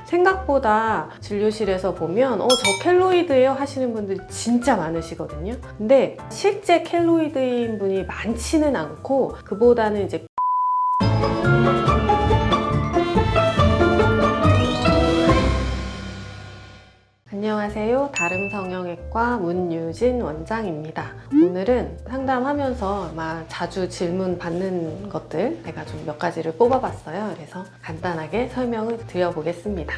생각보다 진료실에서 보면 저 켈로이드예요 하시는 분들이 진짜 많으시거든요. 근데 실제 켈로이드인 분이 많지는 않고 그보다는 이제 안녕하세요. 다름성형외과 문유진 원장입니다. 오늘은 상담하면서 아마 자주 질문 받는 것들 제가 좀 몇 가지를 뽑아봤어요. 그래서 간단하게 설명을 드려보겠습니다.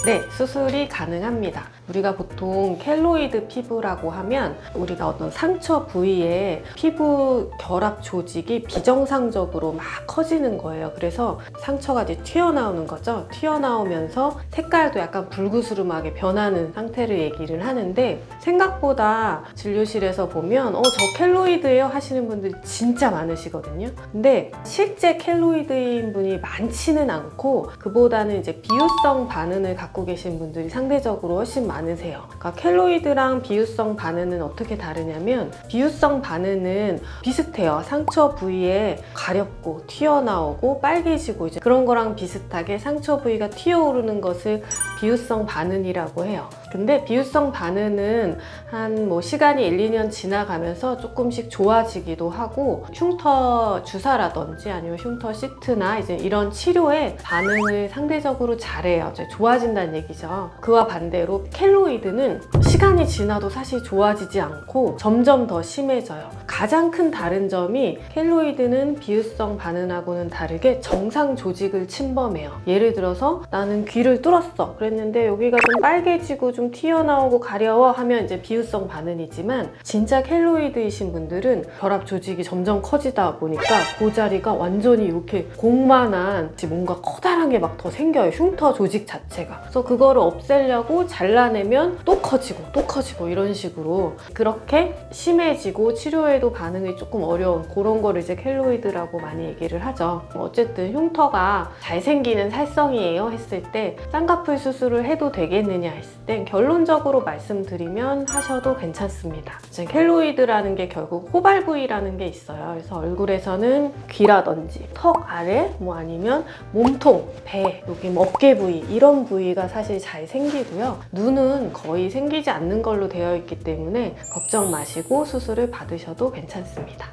네, 수술이 가능합니다. 우리가 보통 켈로이드 피부라고 하면 우리가 어떤 상처 부위에 피부 결합 조직이 비정상적으로 막 커지는 거예요. 그래서 상처가 이제 튀어나오는 거죠. 튀어나오면서 색깔도 약간 불구스름하게 변하는 상태를 얘기를 하는데, 생각보다 진료실에서 보면 저 켈로이드예요 하시는 분들이 진짜 많으시거든요. 근데 실제 켈로이드인 분이 많지는 않고 그보다는 이제 비유성 반응을 갖고 계신 분들이 상대적으로 훨씬 많으세요. 그러니까 켈로이드랑 비유성 반응은 어떻게 다르냐면, 비유성 반응은 비슷해요. 상처 부위에 가렵고 튀어나오고 빨개지고 이제 그런 거랑 비슷하게 상처 부위가 튀어오르는 것을 비유성 반응이라고 해요. 근데 비유성 반응은 한 시간이 1, 2년 지나가면서 조금씩 좋아지기도 하고, 흉터 주사라든지 아니면 흉터 시트나 이제 이런 치료에 반응을 상대적으로 잘해요. 이제 좋아진다는 얘기죠. 그와 반대로 켈로이드는 시간이 지나도 사실 좋아지지 않고 점점 더 심해져요. 가장 큰 다른 점이, 켈로이드는 비유성 반응하고는 다르게 정상 조직을 침범해요. 예를 들어서 나는 귀를 뚫었어. 그랬는데 여기가 좀 빨개지고 좀 튀어나오고 가려워 하면 이제 비유성 반응이지만, 진짜 켈로이드이신 분들은 결합 조직이 점점 커지다 보니까 그 자리가 완전히 이렇게 공만한 뭔가 커다란 게 막 더 생겨요. 흉터 조직 자체가. 그래서 그거를 없애려고 잘라내면 또 커지고 또 커지고 이런 식으로 그렇게 심해지고 치료에도 반응이 조금 어려운 그런 거를 이제 켈로이드라고 많이 얘기를 하죠. 어쨌든 흉터가 잘 생기는 살성이에요 했을 때 쌍꺼풀 수술을 해도 되겠느냐 했을 땐 결론적으로 말씀드리면 하셔도 괜찮습니다. 켈로이드라는 게 결국 호발 부위라는 게 있어요. 그래서 얼굴에서는 귀라든지 턱 아래 아니면 몸통, 배, 여기 어깨 부위 이런 부위가 사실 잘 생기고요. 눈은 거의 생기지 않는 걸로 되어 있기 때문에 걱정 마시고 수술을 받으셔도 괜찮습니다.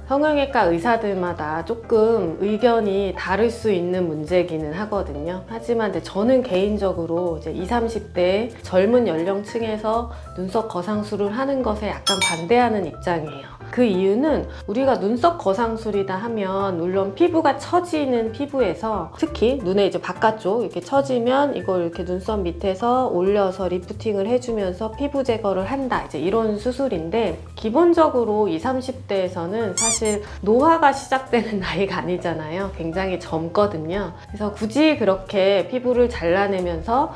성형외과 의사들마다 조금 의견이 다를 수 있는 문제기는 하거든요. 하지만 저는 개인적으로 이제 20, 30대 젊은 연령층에서 눈썹 거상술을 하는 것에 약간 반대하는 입장이에요. 그 이유는, 우리가 눈썹 거상술이다 하면 물론 피부가 처지는 피부에서, 특히 눈의 이제 바깥쪽 이렇게 처지면 이걸 이렇게 눈썹 밑에서 올려서 리프팅을 해주면서 피부 제거를 한다, 이제 이런 수술인데, 기본적으로 20, 30대에서는 사실 노화가 시작되는 나이가 아니잖아요. 굉장히 젊거든요. 그래서 굳이 그렇게 피부를 잘라내면서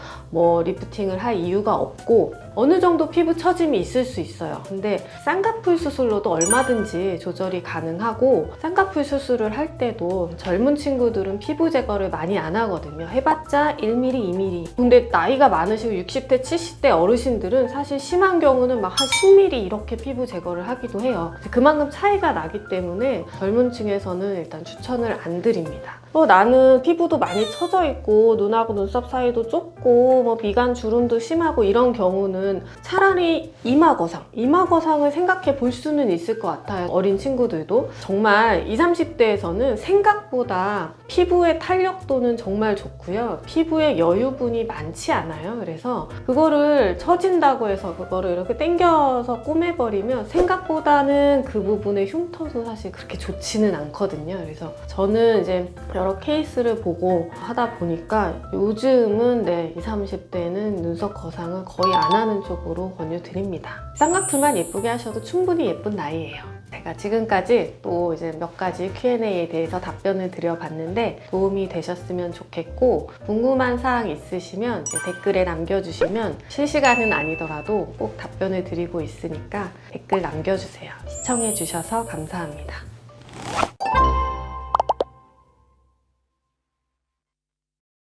리프팅을 할 이유가 없고, 어느 정도 피부 처짐이 있을 수 있어요. 근데 쌍꺼풀 수술로도 얼마든지 조절이 가능하고, 쌍꺼풀 수술을 할 때도 젊은 친구들은 피부 제거를 많이 안 하거든요. 해봤자 1mm, 2mm. 근데 나이가 많으시고 60대, 70대 어르신들은 사실 심한 경우는 막 한 10mm 이렇게 피부 제거를 하기도 해요. 그만큼 차이가 나기 때문에 젊은 층에서는 일단 추천을 안 드립니다. 나는 피부도 많이 처져 있고 눈하고 눈썹 사이도 좁고 미간 주름도 심하고 이런 경우는 차라리 이마거상을 생각해 볼 수는 있을 것 같아요. 어린 친구들도 정말 20, 30대에서는 생각보다 피부의 탄력도는 정말 좋고요. 피부에 여유분이 많지 않아요. 그래서 그거를 처진다고 해서 그거를 이렇게 당겨서 꼬매버리면 생각보다는 그 부분의 흉터도 사실 그렇게 좋지는 않거든요. 그래서 저는 이제 여러 케이스를 보고 하다 보니까 요즘은 20, 30대는 눈썹 거상은 거의 안 하는 쪽으로 권유드립니다. 쌍꺼풀만 예쁘게 하셔도 충분히 예쁜 나이예요. 제가 지금까지 또 이제 몇 가지 Q&A에 대해서 답변을 드려봤는데 도움이 되셨으면 좋겠고, 궁금한 사항 있으시면 댓글에 남겨주시면 실시간은 아니더라도 꼭 답변을 드리고 있으니까 댓글 남겨주세요. 시청해주셔서 감사합니다.